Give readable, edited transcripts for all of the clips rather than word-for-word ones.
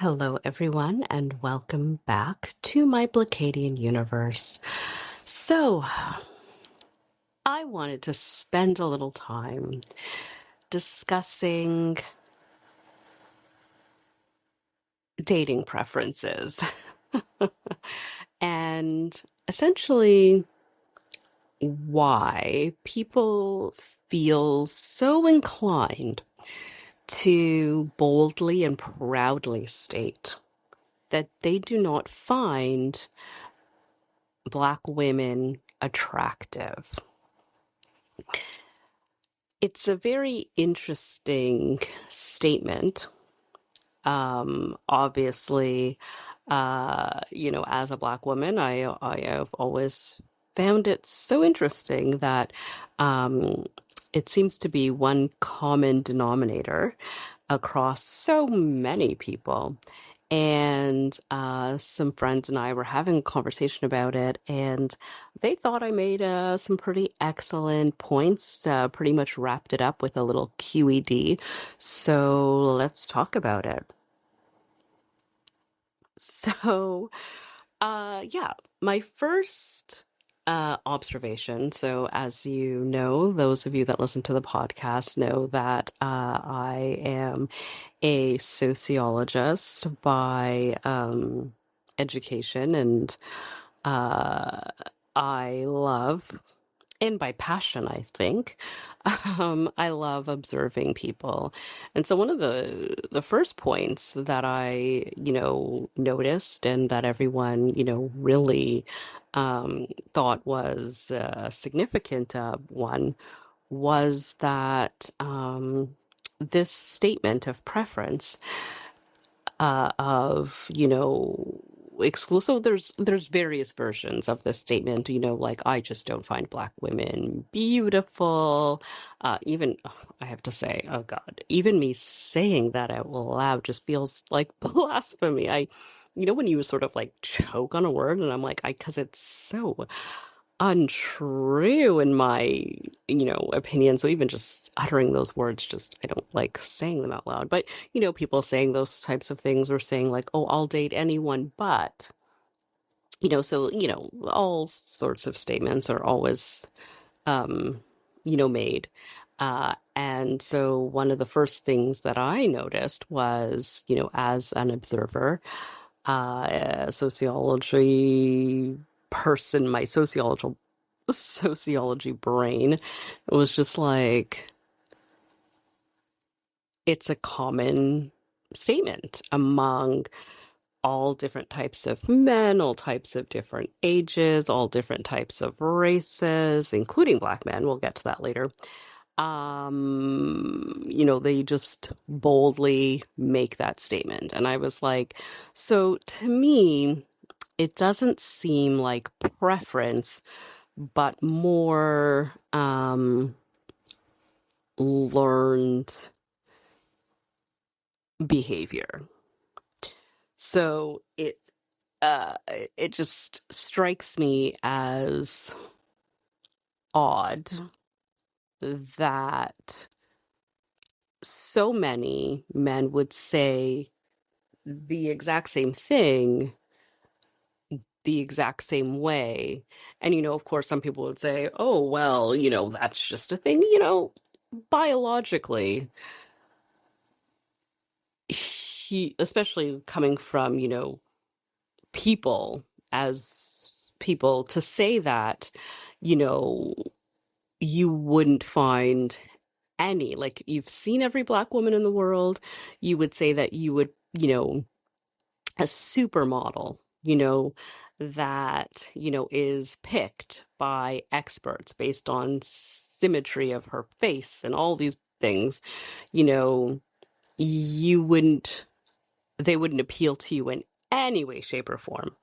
Hello, everyone, and welcome back to my Blacadian universe. So, I wanted to spend a little time discussing dating preferences and essentially why people feel so inclined to boldly and proudly state that they do not find Black women attractive. It's a very interesting statement. Obviously, as a Black woman, I have always found it so interesting that um, it seems to be one common denominator across so many people. And some friends and I were having a conversation about it, and they thought I made some pretty excellent points, pretty much wrapped it up with a little QED. So let's talk about it. So, yeah, my first observation. So, as you know, those of you that listen to the podcast know that I am a sociologist by education, and uh, I love, and by passion, I think, I love observing people. And so one of the first points that I, noticed and that everyone, really thought was a significant one was that this statement of preference of exclusive. There's various versions of this statement, like I just don't find Black women beautiful. Even I have to say, oh God, even me saying that out loud just feels like blasphemy. When you sort of like choke on a word, and I'm like, because it's so untrue in my, opinion. So even just uttering those words, just I don't like saying them out loud. But, people saying those types of things or saying like, oh, I'll date anyone, but, so, all sorts of statements are always, um, made. And so one of the first things that I noticed was, as an observer, a sociology person, my sociology brain, it was just like it's a common statement among all different types of men, all types of different ages, all different types of races, including Black men. We'll get to that later. They just boldly make that statement. And I was like, so to me, it doesn't seem like preference, but more learned behavior. So it just strikes me as odd that so many men would say the exact same thing the exact same way. And, of course, some people would say, oh, well, that's just a thing, biologically. Especially coming from, people as people, to say that, you know, you wouldn't find any, like you've seen every Black woman in the world, you would say that you would, a supermodel, that, is picked by experts based on symmetry of her face and all these things, you know, you wouldn't, they wouldn't appeal to you in any way, shape, or form,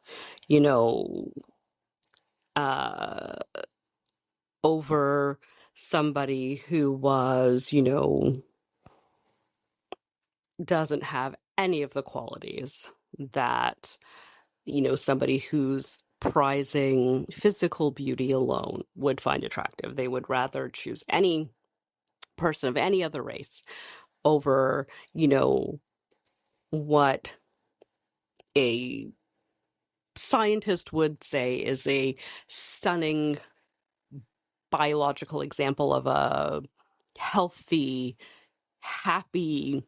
you know, uh, over somebody who was, doesn't have any of the qualities that somebody who's prizing physical beauty alone would find attractive. They would rather choose any person of any other race over, what a scientist would say is a stunning biological example of a healthy, happy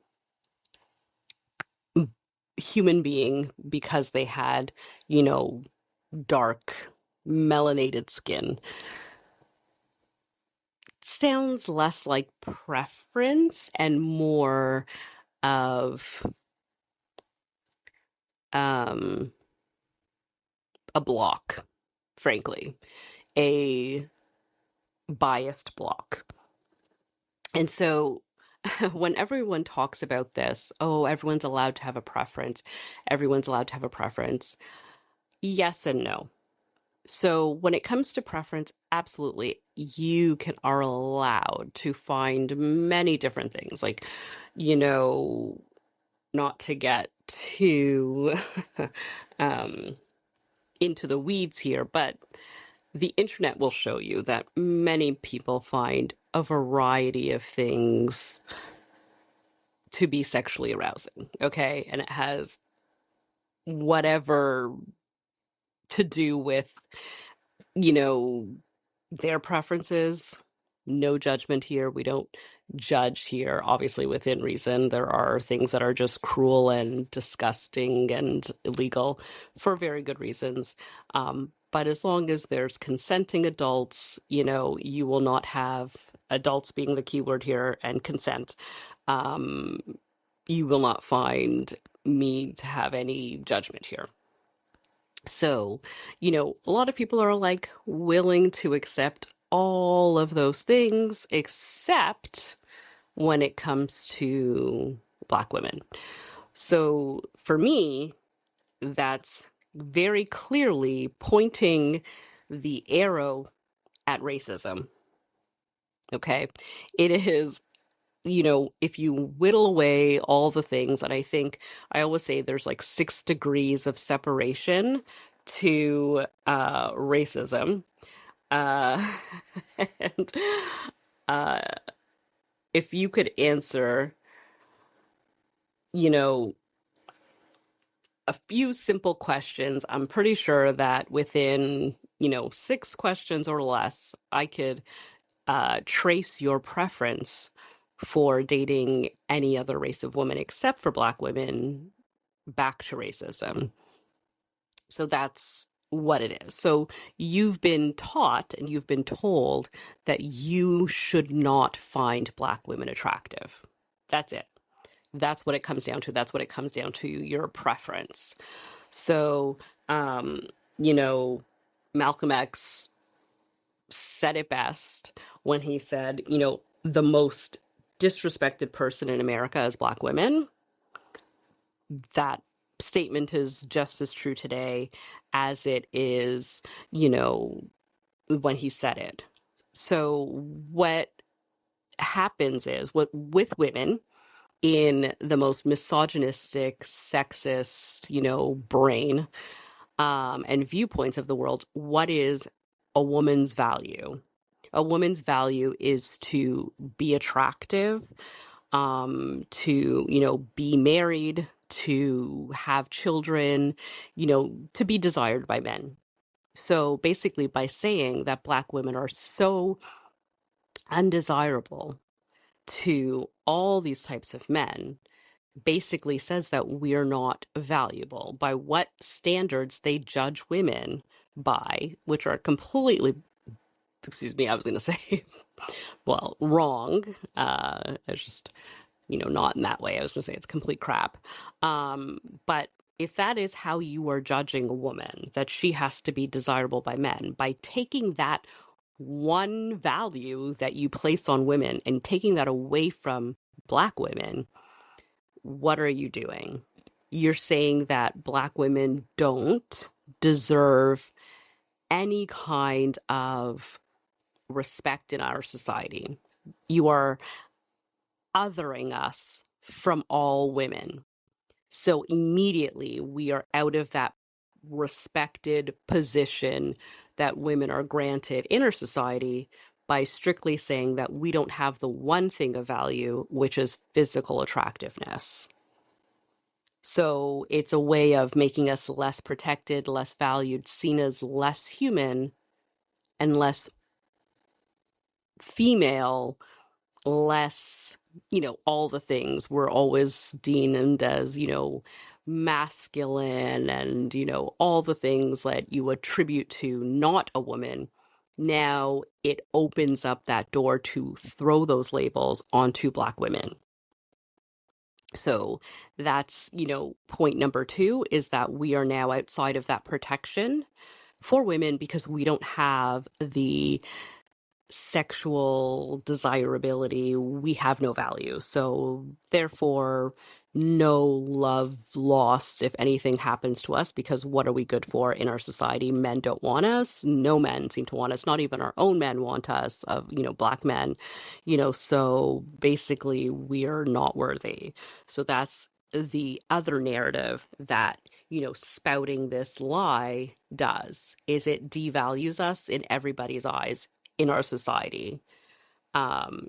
human being because they had, you know, dark, melanated skin. Sounds less like preference and more of um, a block, frankly, a biased block. And so when everyone talks about this, oh, everyone's allowed to have a preference, everyone's allowed to have a preference. Yes and no. So when it comes to preference, absolutely, you are allowed to find many different things. Like, you know, not to get too um, into the weeds here, but the internet will show you that many people find a variety of things to be sexually arousing, okay? And it has whatever to do with, you know, their preferences. No judgment here. We don't judge here, obviously within reason. There are things that are just cruel and disgusting and illegal for very good reasons. But as long as there's consenting adults, you know, you will not have adults being the key word here and consent. Um, you will not find me to have any judgment here. So, you know, a lot of people are like willing to accept all of those things, except when it comes to Black women. So for me, that's very clearly pointing the arrow at racism. Okay. It is, you know, if you whittle away all the things, and I think I always say there's like 6 degrees of separation to racism. Uh, and uh, if you could answer, you know, a few simple questions, I'm pretty sure that within, you know, 6 questions or less, I could trace your preference for dating any other race of women except for Black women back to racism. So that's what it is. So you've been taught and you've been told that you should not find Black women attractive. That's it. That's what it comes down to. That's what it comes down to, your preference. So, um, you know, Malcolm X said it best when he said, you know, the most disrespected person in America is Black women. That statement is just as true today as it is, you know, when he said it. So what happens is what with women in the most misogynistic, sexist, you know, brain and viewpoints of the world, what is a woman's value? A woman's value is to be attractive, to, you know, be married, to have children, you know, to be desired by men. So basically, by saying that Black women are so undesirable to all these types of men, basically says that we're not valuable by what standards they judge women by, which are completely, excuse me, I was going to say, well, wrong. It's just, you know, not in that way. I was going to say it's complete crap. But if that is how you are judging a woman, that she has to be desirable by men, by taking that one value that you place on women and taking that away from Black women, what are you doing? You're saying that Black women don't deserve any kind of respect in our society. You are othering us from all women. So immediately we are out of that respected position that women are granted in our society by strictly saying that we don't have the one thing of value, which is physical attractiveness. So it's a way of making us less protected, less valued, seen as less human and less female, less, all the things. We're always deemed as, masculine and, all the things that you attribute to not a woman. Now it opens up that door to throw those labels onto Black women. So that's, point number two is that we are now outside of that protection for women because we don't have the sexual desirability, we have no value. So therefore, no love lost if anything happens to us, because what are we good for in our society? Men don't want us. No men seem to want us. Not even our own men want us, of, Black men, so basically we are not worthy. So that's the other narrative that, spouting this lie does, is it devalues us in everybody's eyes in our society. Um,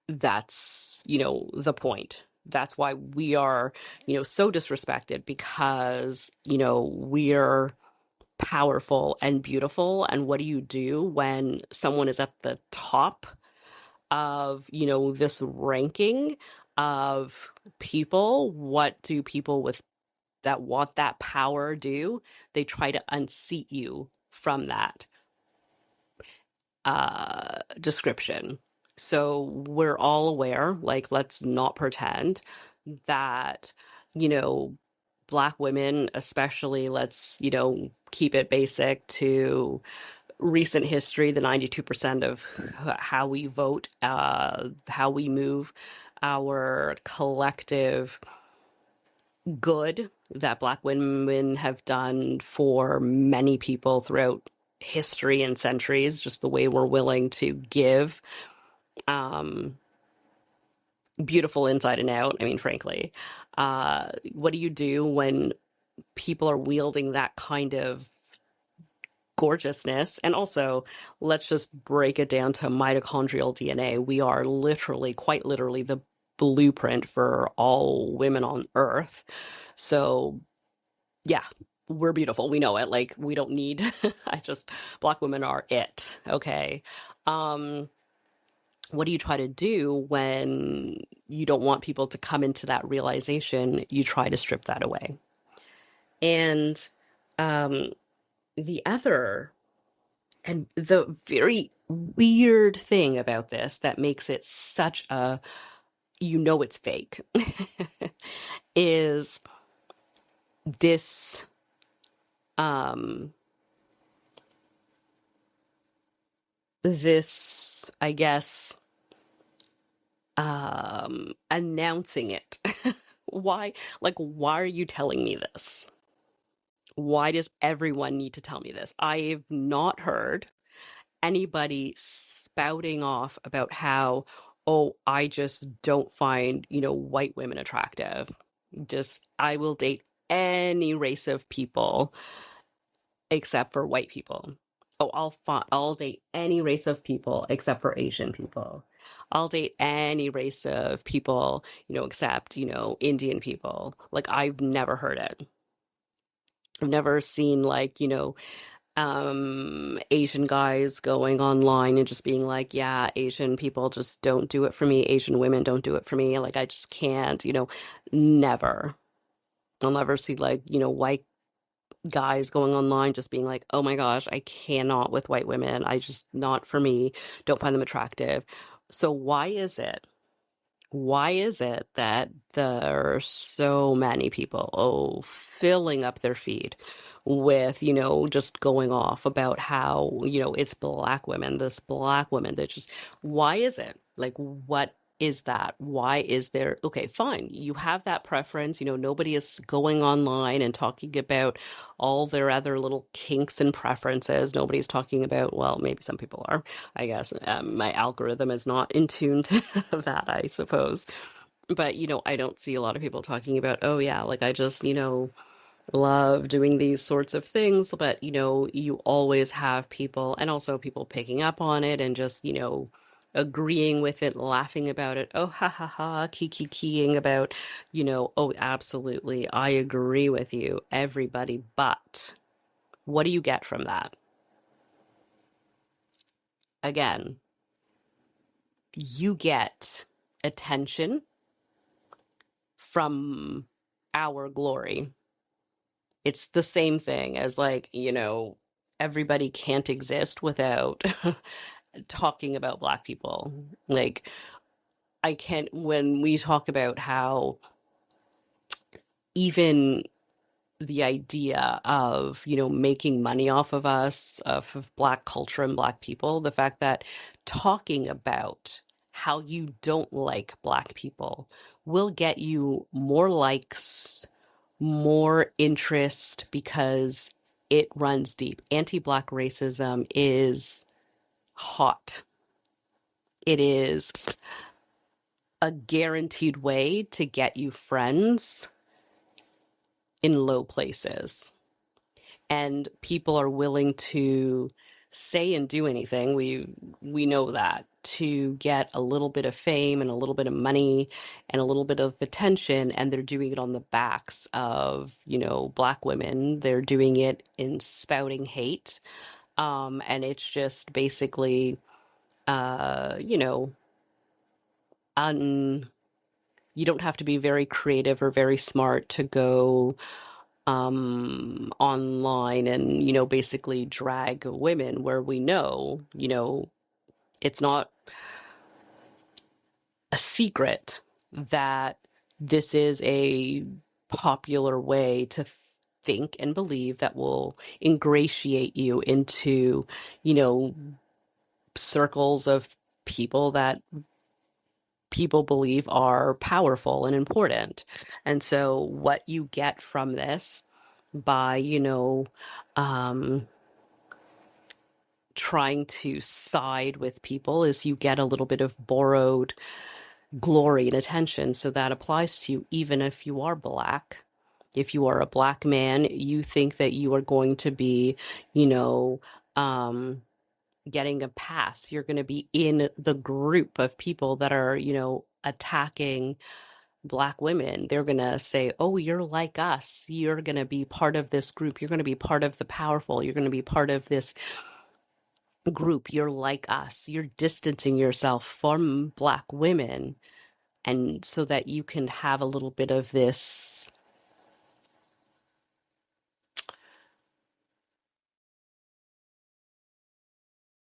that's, the point. That's why we are, so disrespected, because, we're powerful and beautiful. And what do you do when someone is at the top of, this ranking of people? What do people with that want that power do? They try to unseat you from that description. So we're all aware, like, let's not pretend that, you know, Black women, especially, let's, keep it basic to recent history, the 92% of how we vote, how we move, our collective good that Black women have done for many people throughout history and centuries, just the way we're willing to give, um, beautiful inside and out. I mean, frankly, what do you do when people are wielding that kind of gorgeousness? And also, let's just break it down to mitochondrial DNA. We are literally, quite literally, the blueprint for all women on Earth. So yeah, we're beautiful. We know it. Like, we don't need, Black women are it. Okay. Um, what do you try to do when you don't want people to come into that realization? You try to strip that away. And um, the other, and the very weird thing about this that makes it such a, it's fake, is this, um, I guess, announcing it. Why are you telling me this? Why does everyone need to tell me this? I've not heard anybody spouting off about how, oh, I just don't find, white women attractive. Just, I will date any race of people except for white people. Oh, I'll date any race of people except for Asian people. I'll date any race of people, except, Indian people. Like, I've never heard it. I've never seen, like, Asian guys going online and just being like, yeah, Asian people just don't do it for me. Asian women don't do it for me. Like, I just can't, never. I'll never see, like, white guys going online just being like, oh my gosh, I cannot with white women. I just, not for me. Don't find them attractive. So why is it? Why is it that there are so many people, filling up their feed with, just going off about how, it's Black women, this Black woman that just, why is it? Like, what is that? Why is there, okay, fine, you have that preference, nobody is going online and talking about all their other little kinks and preferences. Nobody's talking about, well, maybe some people are, I guess. My algorithm is not in tune to that, I suppose. But, I don't see a lot of people talking about, oh, yeah, like, I just, love doing these sorts of things. But, you always have people, and also people picking up on it and just, agreeing with it, laughing about it, oh, ha ha ha, keying about, oh, absolutely, I agree with you, everybody. But what do you get from that? Again, you get attention from our glory. It's the same thing as, like, everybody can't exist without talking about Black people. Like, I can't, when we talk about how even the idea of, making money off of us, of Black culture and Black people, the fact that talking about how you don't like Black people will get you more likes, more interest, because it runs deep. Anti-Black racism is hot. It is a guaranteed way to get you friends in low places. And people are willing to say and do anything. We know that, to get a little bit of fame and a little bit of money and a little bit of attention, and they're doing it on the backs of, Black women. They're doing it in spouting hate. And it's just basically, you know, un you don't have to be very creative or very smart to go online and, basically drag women, where we know, it's not a secret that this is a popular way to think and believe that will ingratiate you into, you know, circles of people that people believe are powerful and important. And so what you get from this by, um, trying to side with people, is you get a little bit of borrowed glory and attention. So that applies to you even if you are Black. If you are a Black man, you think that you are going to be, you know, getting a pass. You're going to be in the group of people that are, attacking Black women. They're going to say, oh, you're like us. You're going to be part of this group. You're going to be part of the powerful. You're going to be part of this group. You're like us. You're distancing yourself from Black women. And so that you can have a little bit of this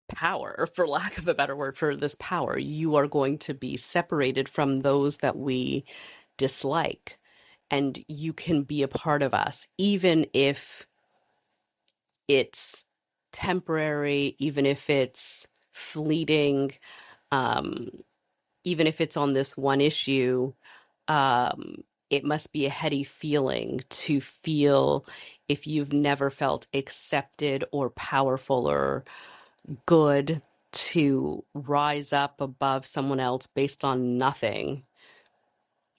power, for lack of a better word, for this power, you are going to be separated from those that we dislike. And you can be a part of us, even if it's temporary, even if it's fleeting, um, even if it's on this one issue. It must be a heady feeling to feel, if you've never felt accepted or powerful or good, to rise up above someone else based on nothing.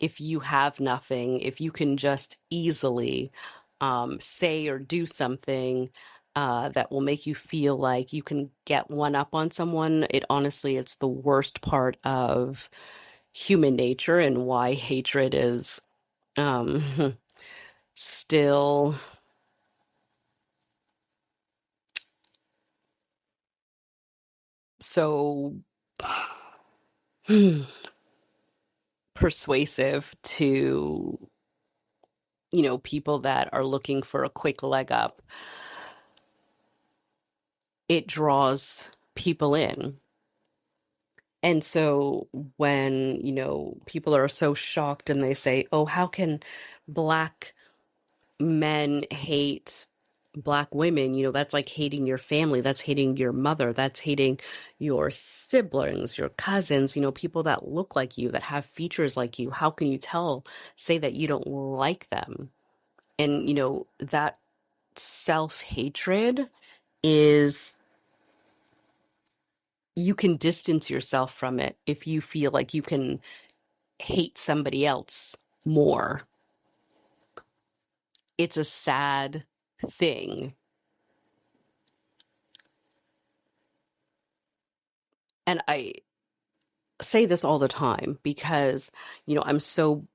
If you have nothing, if you can just easily say or do something that will make you feel like you can get one up on someone, it's the worst part of human nature, and why hatred is still so persuasive to, people that are looking for a quick leg up. It draws people in. And so when, people are so shocked and they say, oh, how can Black men hate Black women? That's like hating your family. That's hating your mother. That's hating your siblings, your cousins, people that look like you, that have features like you. How can you say that you don't like them? And, that self-hatred is, you can distance yourself from it if you feel like you can hate somebody else more. It's a sad thing. And say this all the time because, I'm so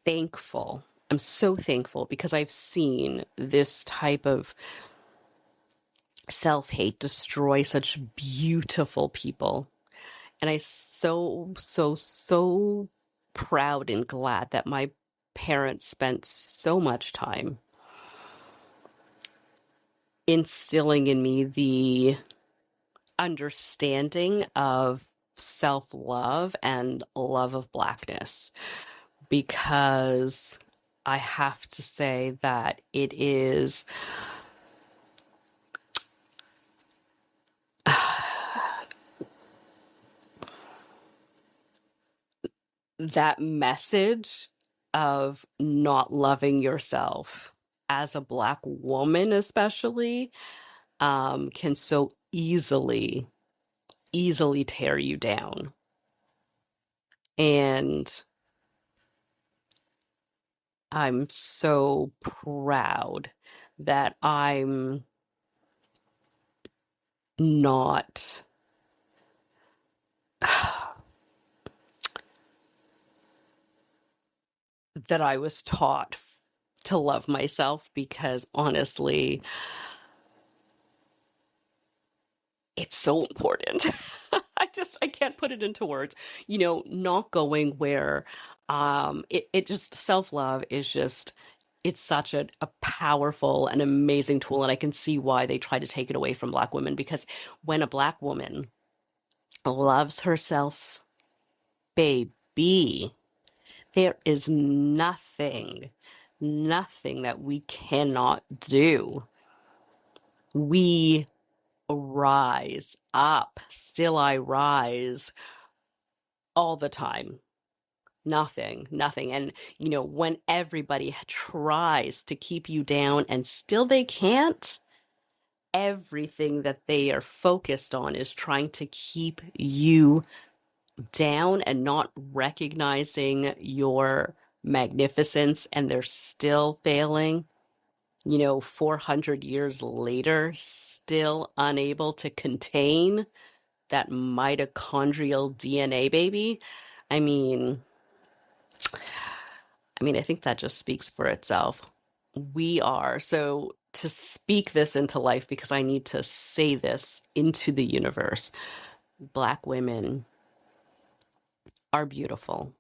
thankful. I'm so thankful because I've seen this type of self-hate destroy such beautiful people. And I so proud and glad that my parents spent so much time instilling in me the understanding of self-love and love of Blackness, because I have to say that it is that message of not loving yourself as a Black woman, especially, can so easily tear you down. And I'm so proud that I'm not that I was taught to love myself, because honestly, it's so important. I can't put it into words. Not going where it just self-love is just, it's such a powerful and amazing tool, and I can see why they try to take it away from Black women, because when a Black woman loves herself, baby, there is nothing that we cannot do. We rise up. Still I rise all the time. Nothing. And, when everybody tries to keep you down and still they can't, everything that they are focused on is trying to keep you down and not recognizing your magnificence, and they're still failing. 400 years later, still unable to contain that mitochondrial DNA baby. I mean, I think that just speaks for itself. We are. So to speak this into life, because I need to say this into the universe, Black women are beautiful.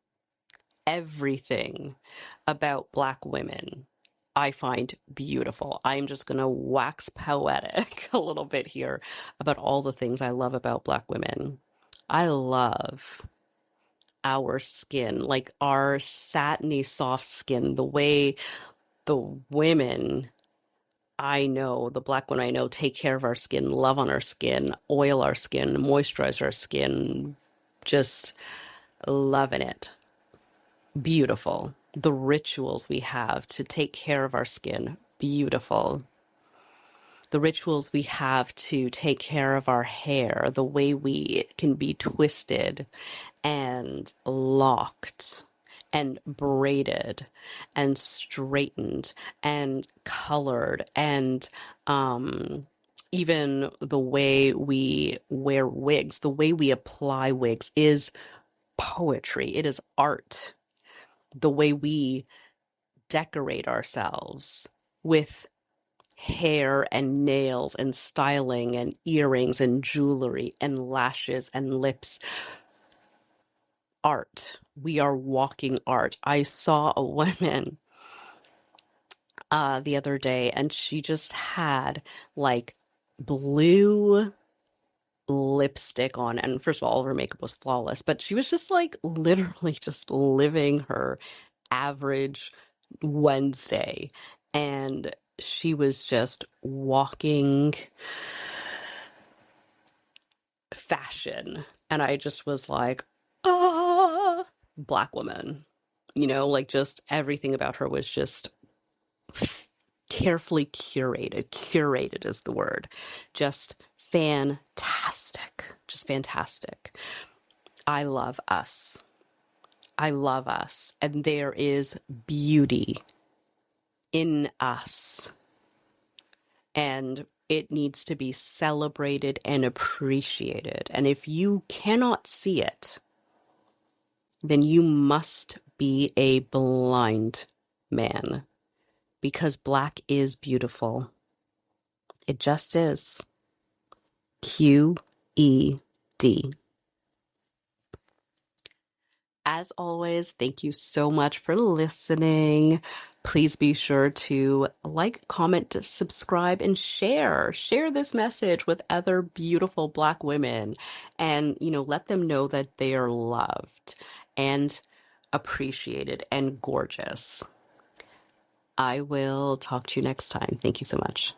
Everything about Black women I find beautiful. I'm just going to wax poetic a little bit here about all the things I love about Black women. I love our skin, like our satiny, soft skin, the way the women I know, the Black women I know, take care of our skin, love on our skin, oil our skin, moisturize our skin, just loving it. Beautiful. The rituals we have to take care of our skin, beautiful. The rituals we have to take care of our hair, the way it can be twisted and locked and braided and straightened and colored, and even the way we wear wigs, the way we apply wigs is poetry. It is art. The way we decorate ourselves with hair and nails and styling and earrings and jewelry and lashes and lips. Art. We are walking art. I saw a woman the other day, and she just had like blue lipstick on, and first of all her makeup was flawless, but she was just like literally just living her average Wednesday, and she was just walking fashion, and I just was like, ah, Black woman, like just everything about her was just carefully curated. Curated is the word. Just fantastic. Just fantastic. I love us. I love us. And there is beauty in us. And It needs to be celebrated and appreciated. And if you cannot see it, then you must be a blind man, because Black is beautiful. It just is. QED. As always, thank you so much for listening. Please be sure to like, comment, subscribe, and share. Share this message with other beautiful Black women, and, let them know that they are loved and appreciated and gorgeous. I will talk to you next time. Thank you so much.